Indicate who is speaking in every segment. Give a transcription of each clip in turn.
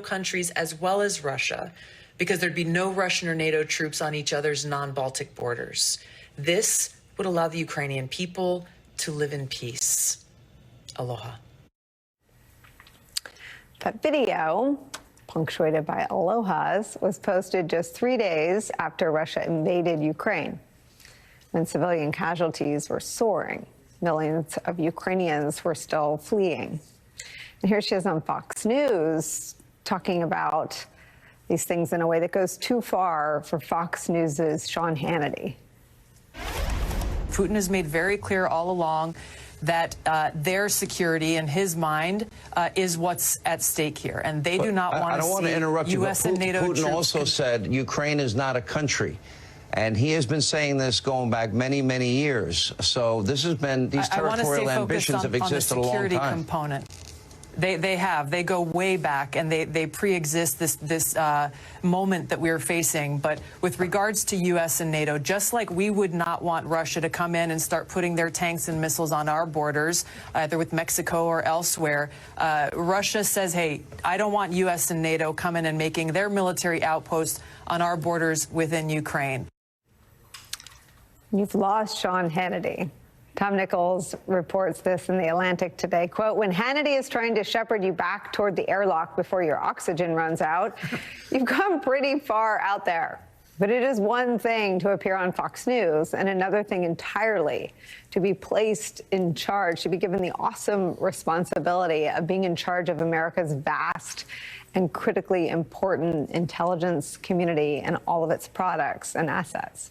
Speaker 1: countries as well as Russia, because there'd be no Russian or NATO troops on each other's non-Baltic borders. This would allow the Ukrainian people to live in peace. Aloha.
Speaker 2: That video, punctuated by alohas, was posted just 3 days after Russia invaded Ukraine, when civilian casualties were soaring. Millions of Ukrainians were still fleeing. And here she is on Fox News talking about these things in a way that goes too far for Fox News's Sean Hannity.
Speaker 1: Putin has made very clear all along that their security, in his mind, is what's at stake here. And they do not want to see
Speaker 3: I don't want to interrupt you,
Speaker 1: U.S.
Speaker 3: but
Speaker 1: and NATO
Speaker 3: Putin
Speaker 1: troops
Speaker 3: also said Ukraine is not a country. And he has been saying this going back many, many years. So this has been, these territorial ambitions have existed a long time.
Speaker 1: On the security component. They have. They go way back, and they pre-exist this moment that we're facing. But with regards to U.S. and NATO, just like we would not want Russia to come in and start putting their tanks and missiles on our borders, either with Mexico or elsewhere, Russia says, hey, I don't want U.S. and NATO coming and making their military outposts on our borders within Ukraine.
Speaker 2: You've lost Sean Hannity. Tom Nichols reports this in The Atlantic today. Quote, when Hannity is trying to shepherd you back toward the airlock before your oxygen runs out, you've gone pretty far out there. But it is one thing to appear on Fox News and another thing entirely to be placed in charge, to be given the awesome responsibility of being in charge of America's vast and critically important intelligence community and all of its products and assets.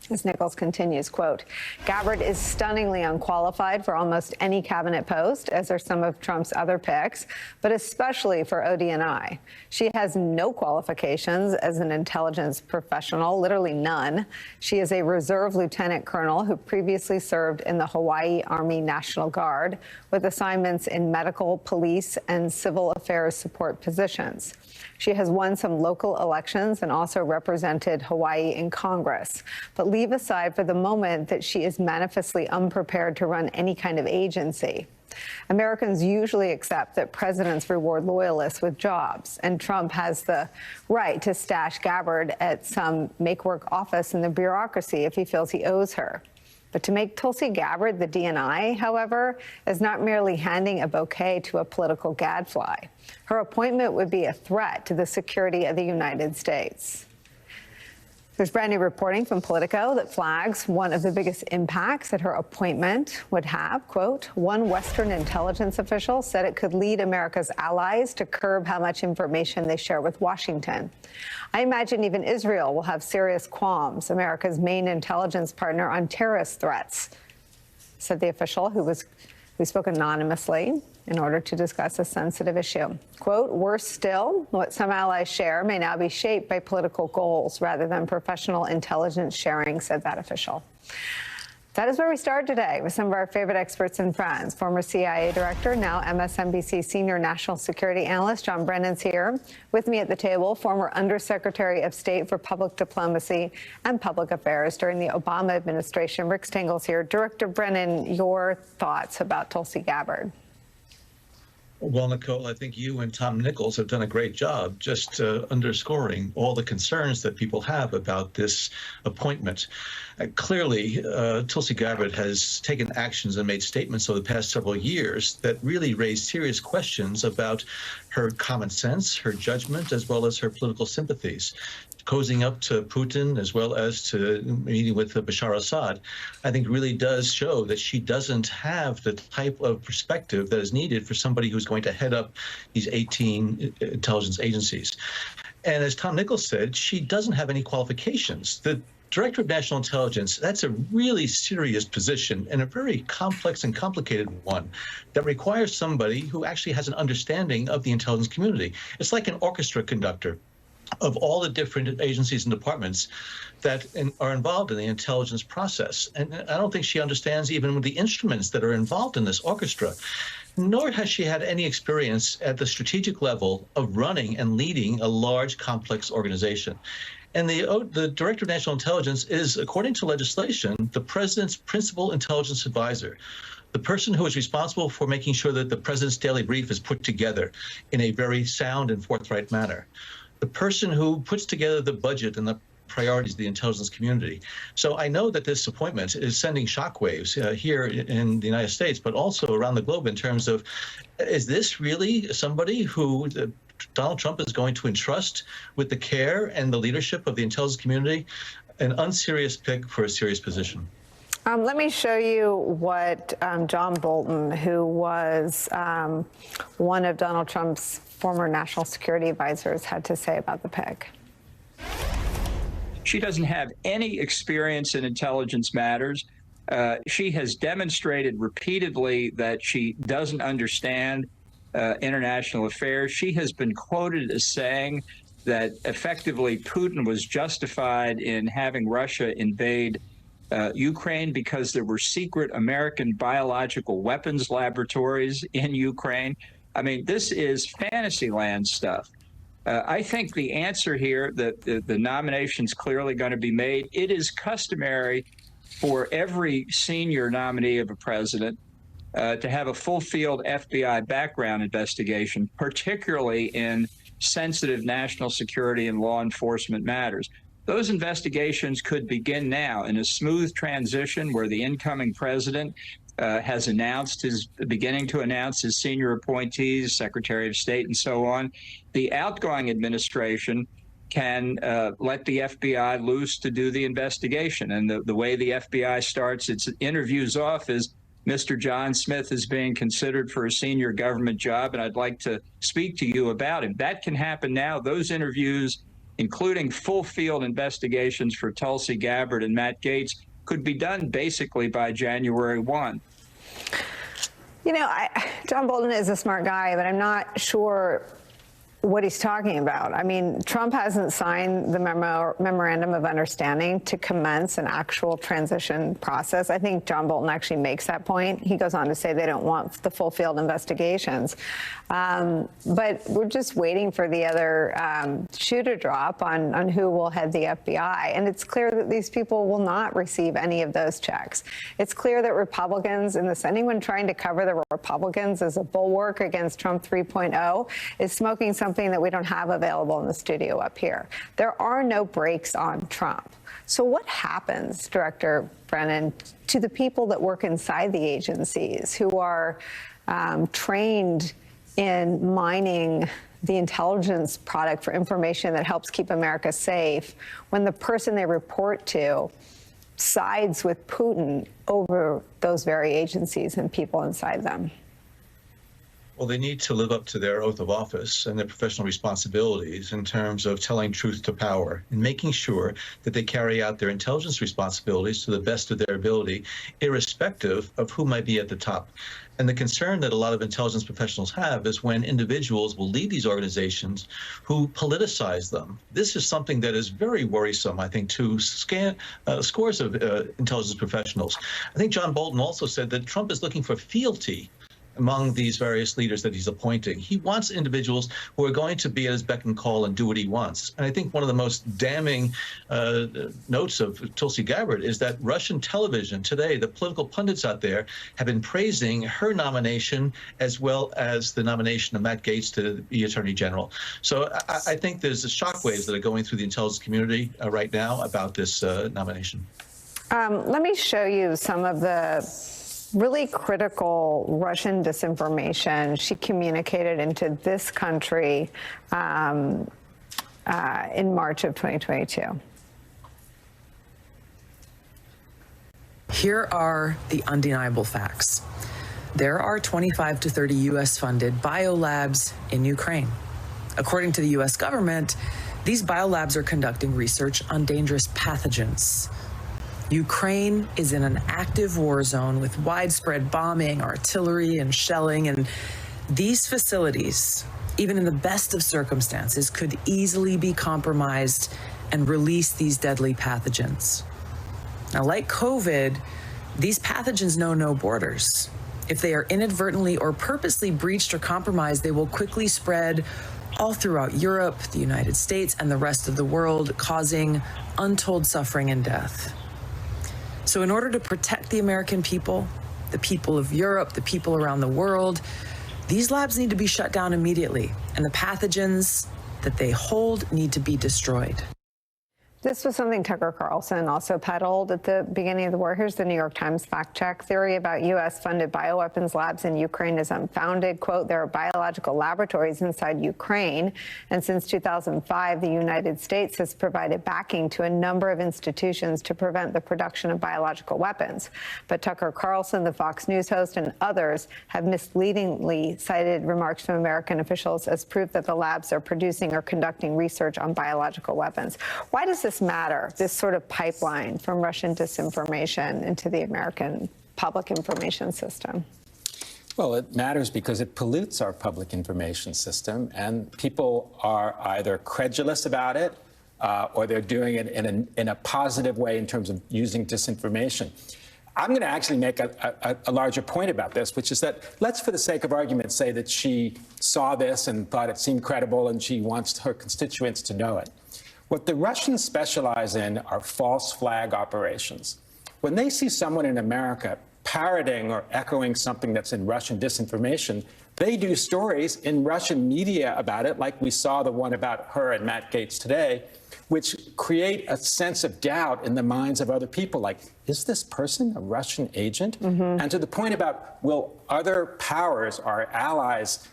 Speaker 2: As Nichols continues, quote, Gabbard is stunningly unqualified for almost any cabinet post, as are some of Trump's other picks, but especially for ODNI. She has no qualifications as an intelligence professional, literally none. She is a reserve lieutenant colonel who previously served in the Hawaii Army National Guard with assignments in medical, police, and civil affairs support positions. She has won some local elections and also represented Hawaii in Congress. But leave aside for the moment that she is manifestly unprepared to run any kind of agency. Americans usually accept that presidents reward loyalists with jobs, and Trump has the right to stash Gabbard at some make-work office in the bureaucracy if he feels he owes her. But to make Tulsi Gabbard the DNI, however, is not merely handing a bouquet to a political gadfly. Her appointment would be a threat to the security of the United States. There's brand new reporting from Politico that flags one of the biggest impacts that her appointment would have. Quote, one Western intelligence official said it could lead America's allies to curb how much information they share with Washington. I imagine even Israel will have serious qualms, America's main intelligence partner, on terrorist threats, said the official who spoke anonymously in order to discuss a sensitive issue. Quote, worse still, what some allies share may now be shaped by political goals rather than professional intelligence sharing, said that official. That is where we start today with some of our favorite experts and friends. Former CIA director, now MSNBC senior national security analyst John Brennan's here. With me at the table, former Undersecretary of State for Public Diplomacy and Public Affairs during the Obama administration. Rick Stengel's here. Director Brennan, your thoughts about Tulsi Gabbard?
Speaker 4: Well, Nicolle, I think you and Tom Nichols have done a great job just underscoring all the concerns that people have about this appointment. Clearly, Tulsi Gabbard has taken actions and made statements over the past several years that really raise serious questions about her common sense, her judgment, as well as her political sympathies. Cozying up to Putin as well as to meeting with Bashar Assad, I think really does show that she doesn't have the type of perspective that is needed for somebody who's going to head up these 18 intelligence agencies. And as Tom Nichols said, she doesn't have any qualifications. The Director of National Intelligence, that's a really serious position and a very complex and complicated one that requires somebody who actually has an understanding of the intelligence community. It's like an orchestra conductor of all the different agencies and departments that are involved in the intelligence process. And I don't think she understands even the instruments that are involved in this orchestra, nor has she had any experience at the strategic level of running and leading a large, complex organization. And the Director of National Intelligence is, according to legislation, the president's principal intelligence advisor. the person who is responsible for making sure that the president's daily brief is put together in a very sound and forthright manner, the person who puts together the budget and the priorities of the intelligence community. So I know that this appointment is sending shockwaves here in the United States, but also around the globe in terms of, is this really somebody who Donald Trump is going to entrust with the care and the leadership of the intelligence community? An unserious pick for a serious position.
Speaker 2: Let me show you what John Bolton, who was one of Donald Trump's former national security advisors, had to say about the pick.
Speaker 5: She doesn't have any experience in intelligence matters. She has demonstrated repeatedly that she doesn't understand international affairs. She has been quoted as saying that effectively Putin was justified in having Russia invade Ukraine because there were secret American biological weapons laboratories in Ukraine. I mean, this is fantasy land stuff. I think the answer here, that the nomination's clearly going to be made. It is customary for every senior nominee of a president to have a full-field FBI background investigation, particularly in sensitive national security and law enforcement matters. Those investigations could begin now in a smooth transition where the incoming president has beginning to announce his senior appointees, Secretary of State, and so on. The outgoing administration can let the FBI loose to do the investigation. And the way the FBI starts its interviews off is, Mr. John Smith is being considered for a senior government job, and I'd like to speak to you about him. That can happen now. Those interviews, including full field investigations for Tulsi Gabbard and Matt Gaetz, could be done basically by January 1.
Speaker 2: You know, John Bolton is a smart guy, but I'm not sure what he's talking about. I mean, Trump hasn't signed the memorandum of understanding to commence an actual transition process. I think John Bolton actually makes that point. He goes on to say they don't want the full field investigations. But we're just waiting for the other shoe to drop on who will head the FBI. And it's clear that these people will not receive any of those checks. It's clear that Republicans, and anyone trying to cover the Republicans as a bulwark against Trump 3.0 is smoking something that we don't have available in the studio up here. There are no brakes on Trump. So what happens, Director Brennan, to the people that work inside the agencies who are trained in mining the intelligence product for information that helps keep America safe when the person they report to sides with Putin over those very agencies and people inside them?
Speaker 4: Well, they need to live up to their oath of office and their professional responsibilities in terms of telling truth to power and making sure that they carry out their intelligence responsibilities to the best of their ability, irrespective of who might be at the top. And the concern that a lot of intelligence professionals have is when individuals will lead these organizations who politicize them. This is something that is very worrisome, I think, to scores of intelligence professionals. I think John Bolton also said that Trump is looking for fealty among these various leaders that he's appointing. He wants individuals who are going to be at his beck and call and do what he wants. And I think one of the most damning notes of Tulsi Gabbard is that Russian television today, the political pundits out there, have been praising her nomination as well as the nomination of Matt Gaetz to be Attorney General. So I think there's the shockwaves that are going through the intelligence community right now about this nomination.
Speaker 2: Let me show you some of the really critical Russian disinformation she communicated into this country in March of 2022.
Speaker 1: Here are the undeniable facts. There are 25 to 30 U.S.-funded biolabs in Ukraine. According to the U.S. government, these biolabs are conducting research on dangerous pathogens. Ukraine is in an active war zone with widespread bombing, artillery, and shelling, and these facilities, even in the best of circumstances, could easily be compromised and release these deadly pathogens. Now, like COVID, these pathogens know no borders. If they are inadvertently or purposely breached or compromised, they will quickly spread all throughout Europe, the United States, and the rest of the world, causing untold suffering and death. So in order to protect the American people, the people of Europe, the people around the world. These labs need to be shut down immediately, and the pathogens that they hold need to be destroyed.
Speaker 2: This was something Tucker Carlson also peddled at the beginning of the war. Here's the New York Times fact-check. Theory about U.S.-funded bioweapons labs in Ukraine is unfounded. Quote, there are biological laboratories inside Ukraine. And since 2005, the United States has provided backing to a number of institutions to prevent the production of biological weapons. But Tucker Carlson, the Fox News host, and others have misleadingly cited remarks from American officials as proof that the labs are producing or conducting research on biological weapons. Why does this matter, this sort of pipeline from Russian disinformation into the American public information system?
Speaker 6: Well, it matters because it pollutes our public information system, and people are either credulous about it or they're doing it in a positive way in terms of using disinformation. I'm going to actually make a larger point about this, which is that let's, for the sake of argument, say that she saw this and thought it seemed credible and she wants her constituents to know it. What the Russians specialize in are false flag operations. When they see someone in America parroting or echoing something that's in Russian disinformation, they do stories in Russian media about it, like we saw the one about her and Matt Gaetz today, which create a sense of doubt in the minds of other people, like, is this person a Russian agent? Mm-hmm. And to the point about, will other powers, our allies,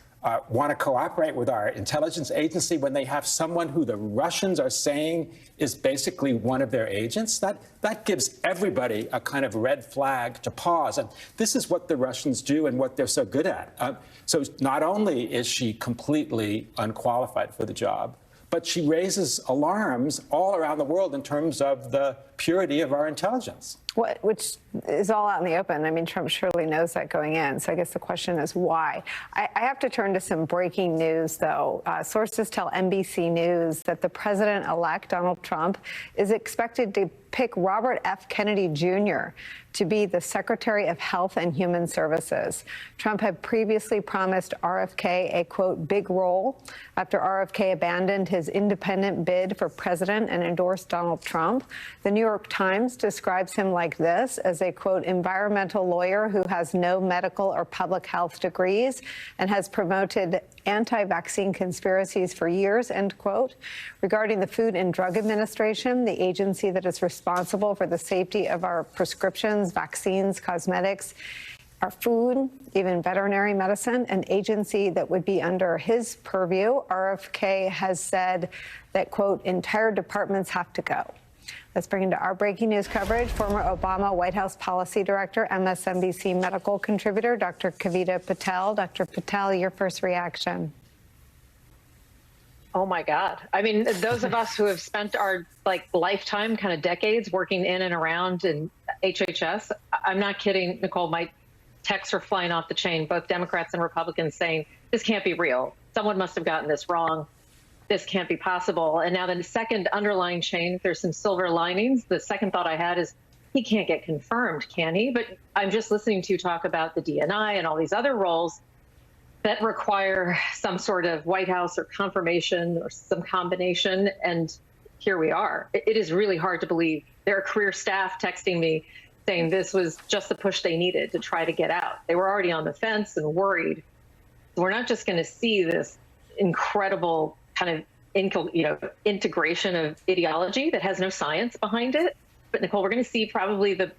Speaker 6: want to cooperate with our intelligence agency when they have someone who the Russians are saying is basically one of their agents? That gives everybody a kind of red flag to pause. And this is what the Russians do and what they're so good at. So not only is she completely unqualified for the job, but she raises alarms all around the world in terms of the purity of our intelligence.
Speaker 2: Which is all out in the open. I mean, Trump surely knows that going in. So I guess the question is why. I have to turn to some breaking news, though. Sources tell NBC News that the president-elect, Donald Trump, is expected to pick Robert F. Kennedy Jr. to be the Secretary of Health and Human Services. Trump had previously promised RFK a, quote, big role after RFK abandoned his independent bid for president and endorsed Donald Trump. The New York Times describes him like this, as a, quote, environmental lawyer who has no medical or public health degrees and has promoted anti-vaccine conspiracies for years, end quote. Regarding the Food and Drug Administration, the agency that is responsible for the safety of our prescriptions, vaccines, cosmetics, our food, even veterinary medicine, an agency that would be under his purview, RFK has said that, quote, entire departments have to go. Let's bring into our breaking news coverage former Obama White House Policy Director, MSNBC medical contributor, Dr. Kavita Patel. Dr. Patel, your first reaction.
Speaker 7: Oh, my God. I mean, those of us who have spent our lifetime, kind of decades working in and around in HHS, I'm not kidding, Nicolle, my texts are flying off the chain, both Democrats and Republicans saying, this can't be real. Someone must have gotten this wrong. This can't be possible. And now the second underlying chain, there's some silver linings. The second thought I had is he can't get confirmed, can he? But I'm just listening to you talk about the DNI and all these other roles that require some sort of White House or confirmation or some combination. And here we are. It is really hard to believe. There are career staff texting me saying this was just the push they needed to try to get out. They were already on the fence and worried. So we're not just going to see this incredible kind of integration of ideology that has no science behind it. But Nicolle, we're going to see probably the